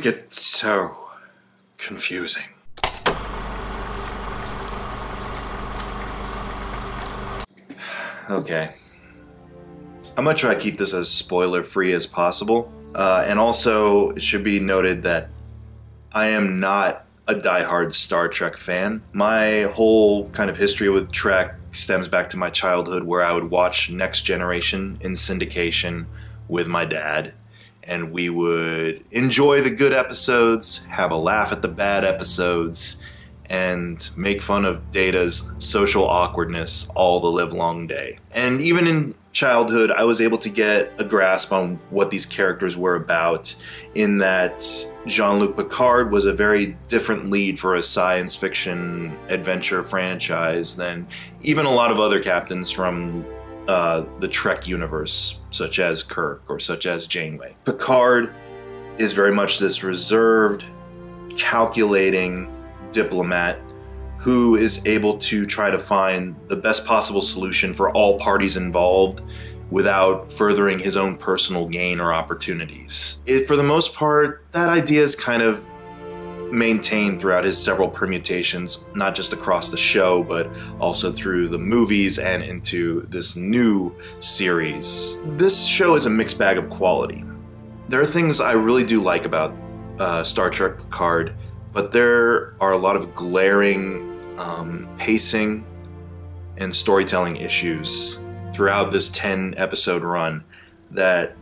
get so confusing. Okay. I'm gonna try to keep this as spoiler-free as possible. And also, it should be noted that I am not a diehard Star Trek fan. My whole kind of history with Trek stems back to my childhood, where I would watch Next Generation in syndication with my dad, and we would enjoy the good episodes, have a laugh at the bad episodes, and make fun of Data's social awkwardness all the livelong day. And even in childhood, I was able to get a grasp on what these characters were about, in that Jean-Luc Picard was a very different lead for a science fiction adventure franchise than even a lot of other captains from the Trek universe, such as Kirk or such as Janeway. Picard is very much this reserved, calculating diplomat who is able to try to find the best possible solution for all parties involved without furthering his own personal gain or opportunities. For the most part, that idea is kind of maintained throughout his several permutations, not just across the show, but also through the movies and into this new series. This show is a mixed bag of quality. There are things I really do like about Star Trek Picard, but there are a lot of glaring pacing and storytelling issues throughout this 10-episode run that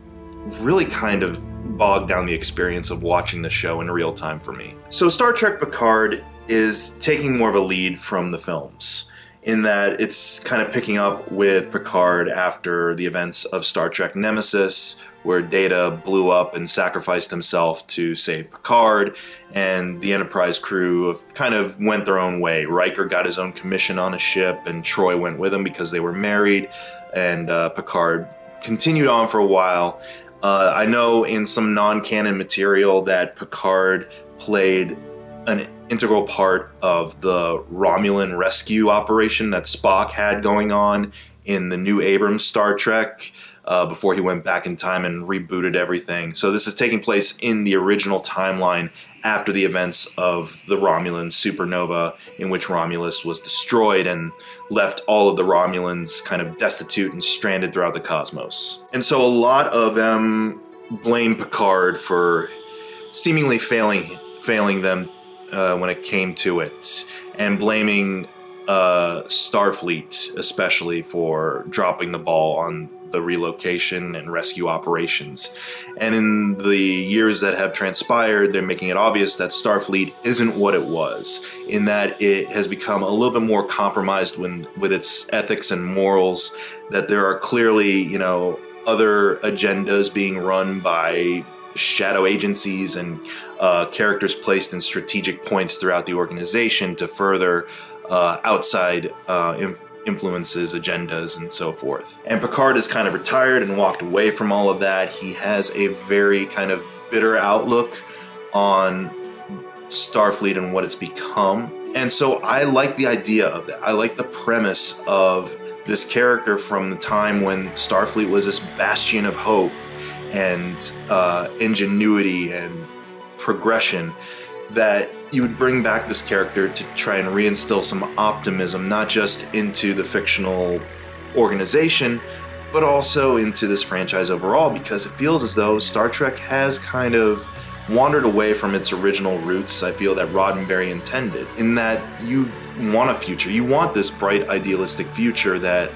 really kind of bogged down the experience of watching the show in real time for me. So Star Trek Picard is taking more of a lead from the films, in that it's kind of picking up with Picard after the events of Star Trek Nemesis, where Data blew up and sacrificed himself to save Picard, and the Enterprise crew kind of went their own way. Riker got his own commission on a ship, and Troy went with him because they were married, and Picard continued on for a while. I know in some non-canon material that Picard played an integral part of the Romulan rescue operation that Spock had going on in the new Abrams Star Trek, before he went back in time and rebooted everything. So this is taking place in the original timeline after the events of the Romulan supernova, in which Romulus was destroyed and left all of the Romulans kind of destitute and stranded throughout the cosmos. And so a lot of them blame Picard for seemingly failing them when it came to it, and blaming Starfleet especially for dropping the ball on the relocation and rescue operations. And in the years that have transpired, they're making it obvious that Starfleet isn't what it was, in that it has become a little bit more compromised with its ethics and morals, that there are clearly, you know, other agendas being run by shadow agencies and characters placed in strategic points throughout the organization to further outside influences, agendas, and so forth. And Picard is kind of retired and walked away from all of that. He has a very kind of bitter outlook on Starfleet and what it's become. And so I like the idea of that. I like the premise of this character from the time when Starfleet was this bastion of hope and ingenuity and progression, that you would bring back this character to try and reinstill some optimism, not just into the fictional organization, but also into this franchise overall, because it feels as though Star Trek has kind of wandered away from its original roots. I feel that Roddenberry intended, in that you want a future, you want this bright idealistic future that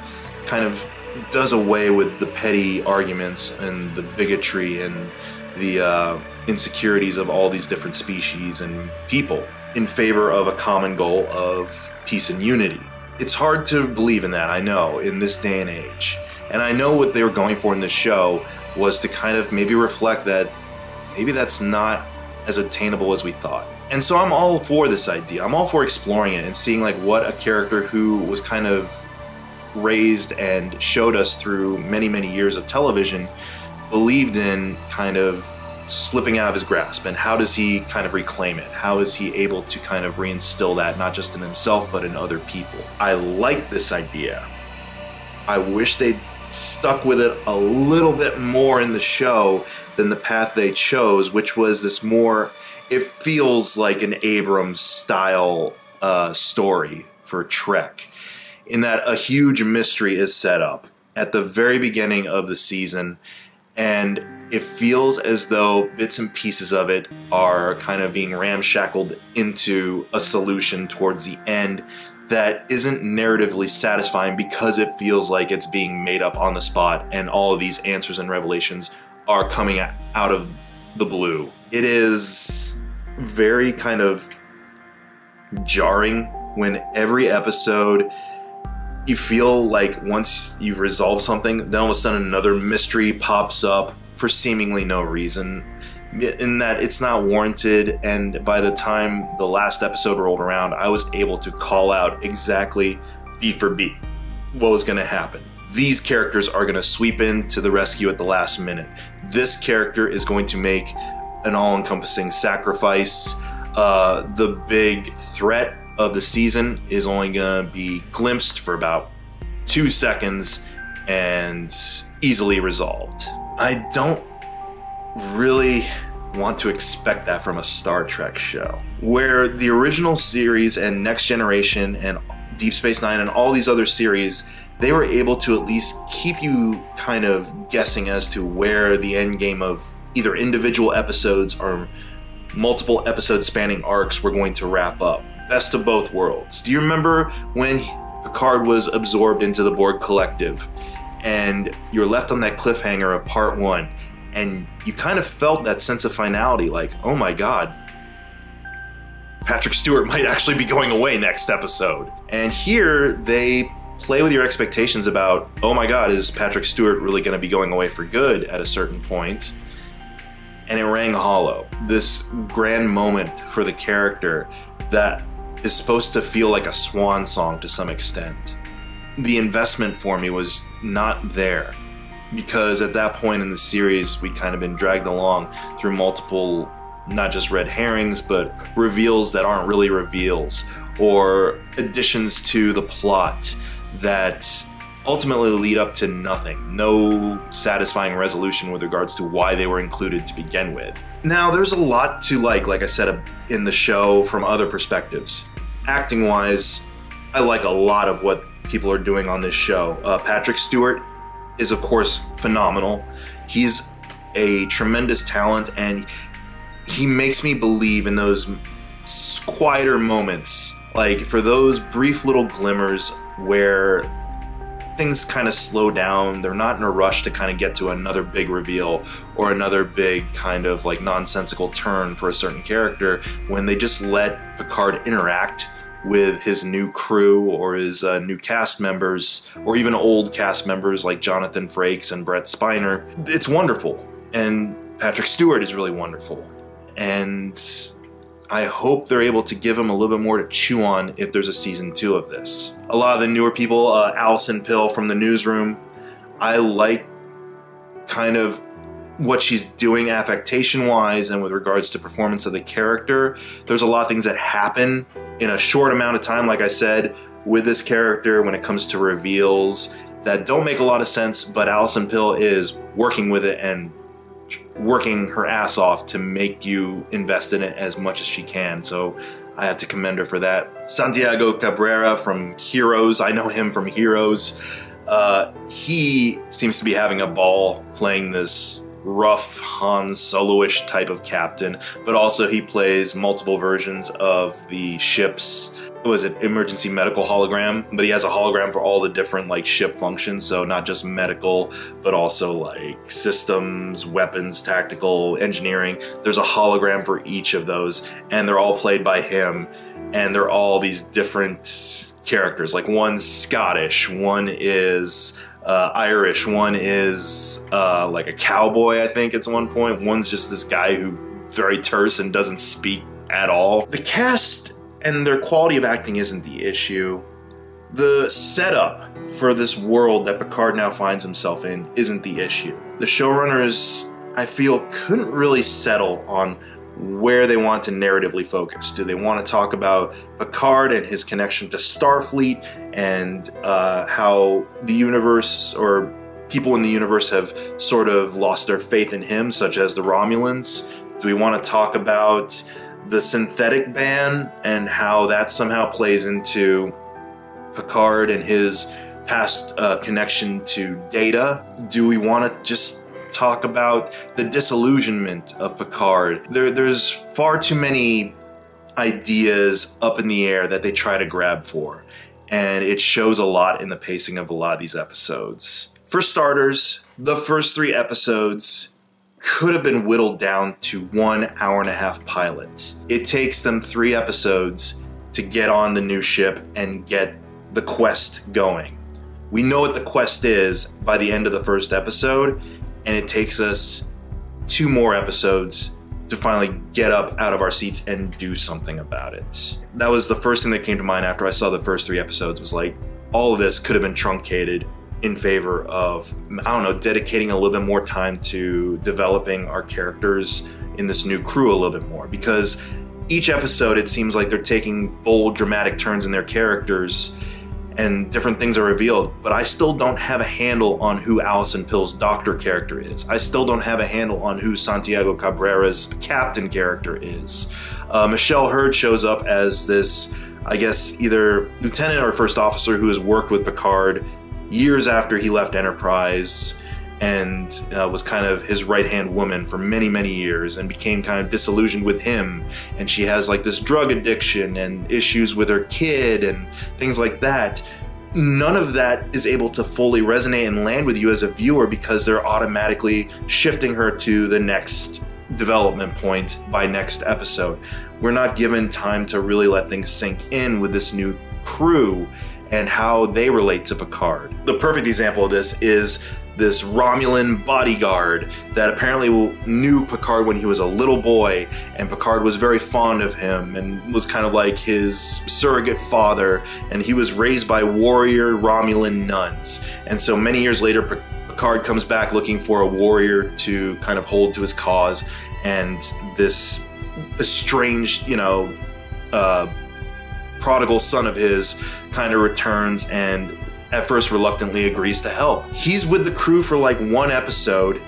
kind of does away with the petty arguments and the bigotry and the insecurities of all these different species and people, in favor of a common goal of peace and unity. It's hard to believe in that, I know, in this day and age. And I know what they were going for in this show was to kind of maybe reflect that maybe that's not as attainable as we thought. And so I'm all for this idea. I'm all for exploring it and seeing like what a character who was kind of raised and showed us through many, many years of television believed in kind of slipping out of his grasp, and how does he kind of reclaim it? How is he able to kind of reinstill that, not just in himself, but in other people? I like this idea. I wish they'd stuck with it a little bit more in the show than the path they chose, which was this more, it feels like an Abrams style story for Trek, in that a huge mystery is set up at the very beginning of the season, and it feels as though bits and pieces of it are kind of being ramshackled into a solution towards the end that isn't narratively satisfying, because it feels like it's being made up on the spot and all of these answers and revelations are coming out of the blue. It is very kind of jarring when every episode you feel like once you've resolved something, then all of a sudden another mystery pops up for seemingly no reason, in that it's not warranted. And by the time the last episode rolled around, I was able to call out exactly beat for beat what was going to happen. These characters are going to sweep in to the rescue at the last minute. This character is going to make an all-encompassing sacrifice. The big threat of the season is only going to be glimpsed for about 2 seconds and easily resolved. I don't really want to expect that from a Star Trek show, where the original series and Next Generation and Deep Space Nine and all these other series, they were able to at least keep you kind of guessing as to where the end game of either individual episodes or multiple episode spanning arcs were going to wrap up. Best of both worlds. Do you remember when Picard was absorbed into the Borg Collective and you're left on that cliffhanger of part 1, and you kind of felt that sense of finality, like, oh my god, Patrick Stewart might actually be going away next episode. And here they play with your expectations about, oh my god, is Patrick Stewart really going to be going away for good at a certain point? And it rang hollow. This grand moment for the character that is supposed to feel like a swan song to some extent. The investment for me was not there, because at that point in the series we'd kind of been dragged along through multiple, not just red herrings, but reveals that aren't really reveals, or additions to the plot that ultimately lead up to nothing. No satisfying resolution with regards to why they were included to begin with. Now, there's a lot to like I said, in the show from other perspectives. Acting-wise, I like a lot of what people are doing on this show. Patrick Stewart is, of course, phenomenal. He's a tremendous talent, and he makes me believe in those quieter moments, like for those brief little glimmers where things kind of slow down. They're not in a rush to kind of get to another big reveal or another big kind of like nonsensical turn for a certain character, when they just let Picard interact with his new crew or his new cast members, or even old cast members like Jonathan Frakes and Brett Spiner. It's wonderful, and Patrick Stewart is really wonderful, and I hope they're able to give him a little bit more to chew on if there's a season 2 of this. A lot of the newer people, Alison Pill from the Newsroom, I like kind of what she's doing affectation-wise and with regards to performance of the character. There's a lot of things that happen in a short amount of time, like I said, with this character when it comes to reveals that don't make a lot of sense, but Alison Pill is working with it and working her ass off to make you invest in it as much as she can. So I have to commend her for that. Santiago Cabrera from Heroes, I know him from Heroes. He seems to be having a ball playing this rough Han Solo-ish type of captain, but also he plays multiple versions of the ship's, was it emergency medical hologram, but he has a hologram for all the different like ship functions, so not just medical, but also like systems, weapons, tactical, engineering. There's a hologram for each of those, and they're all played by him, and they're all these different characters. Like one's Scottish, one is Irish, one is like a cowboy, I think at one point. One's just this guy who very terse and doesn't speak at all. The cast and their quality of acting isn't the issue. The setup for this world that Picard now finds himself in isn't the issue. The showrunners, I feel, couldn't really settle on where they want to narratively focus. Do they want to talk about Picard and his connection to Starfleet and how the universe, or people in the universe have sort of lost their faith in him, such as the Romulans? Do we want to talk about the synthetic ban and how that somehow plays into Picard and his past connection to Data? Do we want to just talk about the disillusionment of Picard? There's far too many ideas up in the air that they try to grab for, and it shows a lot in the pacing of a lot of these episodes. For starters, the first 3 episodes could have been whittled down to 1 hour-and-a-half pilot. It takes them 3 episodes to get on the new ship and get the quest going. We know what the quest is by the end of the first episode, and it takes us 2 more episodes to finally get up out of our seats and do something about it. That was the first thing that came to mind after I saw the first 3 episodes, was like, all of this could have been truncated in favor of, I don't know, dedicating a little bit more time to developing our characters in this new crew a little bit more. Because each episode, it seems like they're taking bold, dramatic turns in their characters, and different things are revealed, but I still don't have a handle on who Alison Pill's doctor character is. I still don't have a handle on who Santiago Cabrera's captain character is. Michelle Hurd shows up as this, I guess, either lieutenant or first officer who has worked with Picard years after he left Enterprise, and was kind of his right-hand woman for many, many years, and became kind of disillusioned with him. And she has like this drug addiction and issues with her kid and things like that. None of that is able to fully resonate and land with you as a viewer, because they're automatically shifting her to the next development point by next episode. We're not given time to really let things sink in with this new crew and how they relate to Picard. The perfect example of this is this Romulan bodyguard that apparently knew Picard when he was a little boy, and Picard was very fond of him and was kind of like his surrogate father, and he was raised by warrior Romulan nuns. And so many years later, Picard comes back looking for a warrior to kind of hold to his cause, and this estranged, prodigal son of his kind of returns and at first reluctantly agrees to help. He's with the crew for like 1 episode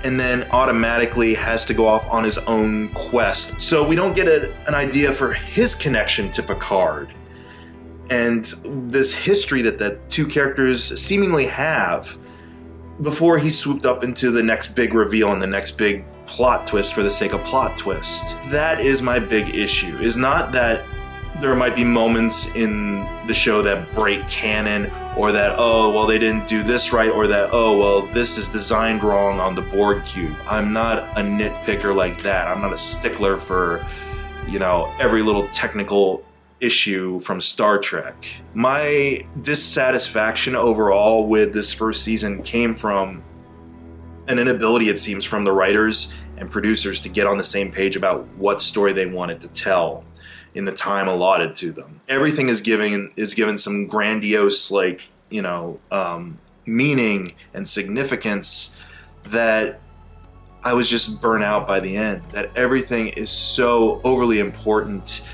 and then automatically has to go off on his own quest. So we don't get an idea for his connection to Picard and this history that the 2 characters seemingly have before he swooped up into the next big reveal and the next big plot twist for the sake of plot twist. That is my big issue, is not that there might be moments in the show that break canon, or that, oh, well, they didn't do this right, or that, oh, well, this is designed wrong on the Borg cube. I'm not a nitpicker like that. I'm not a stickler for, every little technical issue from Star Trek. My dissatisfaction overall with this first season came from an inability, it seems, from the writers and producers to get on the same page about what story they wanted to tell in the time allotted to them. Everything is given some grandiose, meaning and significance that I was just burnt out by the end. That everything is so overly important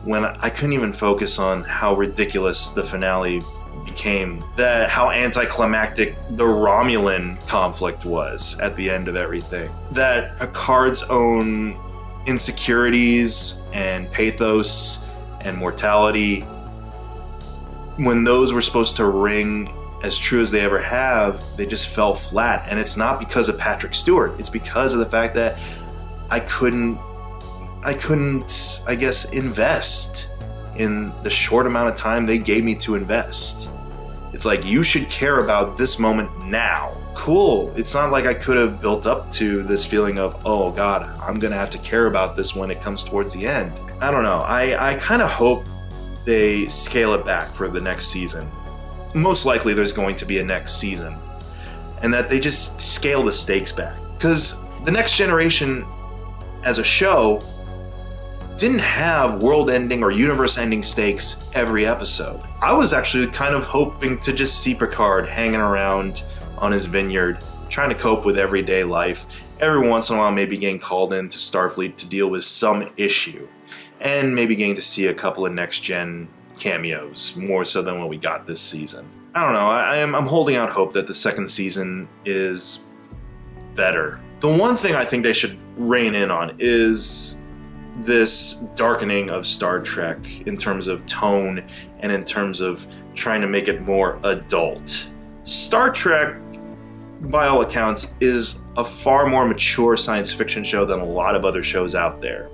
when I couldn't even focus on how ridiculous the finale became. That how anticlimactic the Romulan conflict was at the end of everything. That Picard's own insecurities and pathos and mortality, when those were supposed to ring as true as they ever have, they just fell flat. And it's not because of Patrick Stewart, it's because of the fact that I couldn't, I guess, invest in the short amount of time they gave me to invest. It's like, you should care about this moment now. Cool. It's not like I could have built up to this feeling of, oh God, I'm gonna have to care about this when it comes towards the end. I don't know. I kind of hope they scale it back for the next season. Most likely there's going to be a next season. And that they just scale the stakes back. Because The Next Generation as a show didn't have world-ending or universe-ending stakes every episode. I was actually kind of hoping to just see Picard hanging around on his vineyard, trying to cope with everyday life, every once in a while maybe getting called into Starfleet to deal with some issue, and maybe getting to see a couple of next-gen cameos, more so than what we got this season. I don't know, I'm holding out hope that the second season is better. The one thing I think they should rein in on is this darkening of Star Trek in terms of tone and in terms of trying to make it more adult. Star Trek, by all accounts, is a far more mature science fiction show than a lot of other shows out there,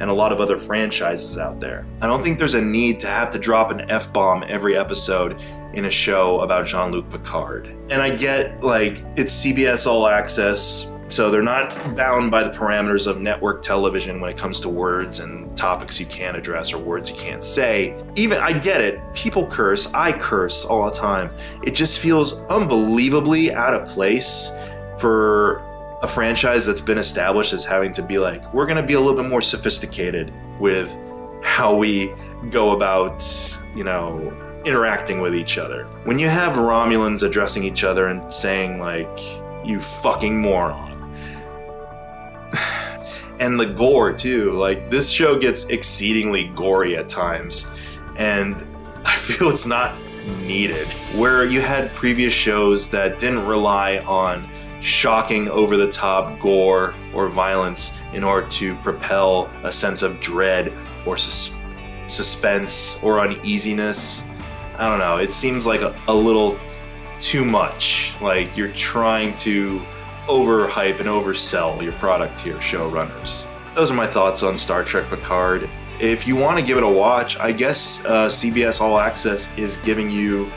and a lot of other franchises out there. I don't think there's a need to have to drop an F-bomb every episode in a show about Jean-Luc Picard. And I get, like, it's CBS All Access, so they're not bound by the parameters of network television when it comes to words and topics you can't address or words you can't say. Even, I get it, people curse, I curse all the time. It just feels unbelievably out of place for a franchise that's been established as having to be like, we're gonna be a little bit more sophisticated with how we go about, you know, interacting with each other. When you have Romulans addressing each other and saying like, you fucking moron. And the gore too, like this show gets exceedingly gory at times, and I feel it's not needed. Where you had previous shows that didn't rely on shocking over-the-top gore or violence in order to propel a sense of dread or suspense or uneasiness, I don't know, it seems like a little too much. Like you're trying to overhype and oversell your product to your showrunners. Those are my thoughts on Star Trek Picard. If you want to give it a watch, I guess CBS All Access is giving you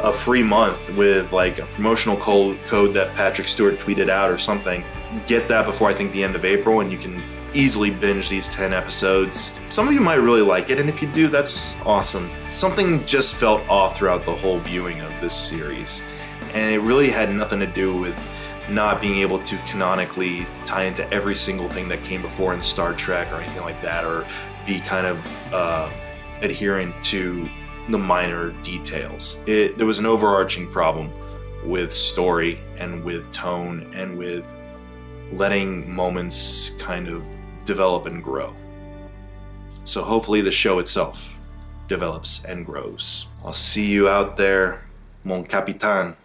a free month with like a promotional code that Patrick Stewart tweeted out or something. Get that before I think the end of April, and you can easily binge these 10 episodes. Some of you might really like it, and if you do, that's awesome. Something just felt off throughout the whole viewing of this series, and it really had nothing to do with not being able to canonically tie into every single thing that came before in Star Trek or anything like that, or be kind of adherent to the minor details. There was an overarching problem with story and with tone and with letting moments kind of develop and grow. So hopefully the show itself develops and grows. I'll see you out there, mon capitaine.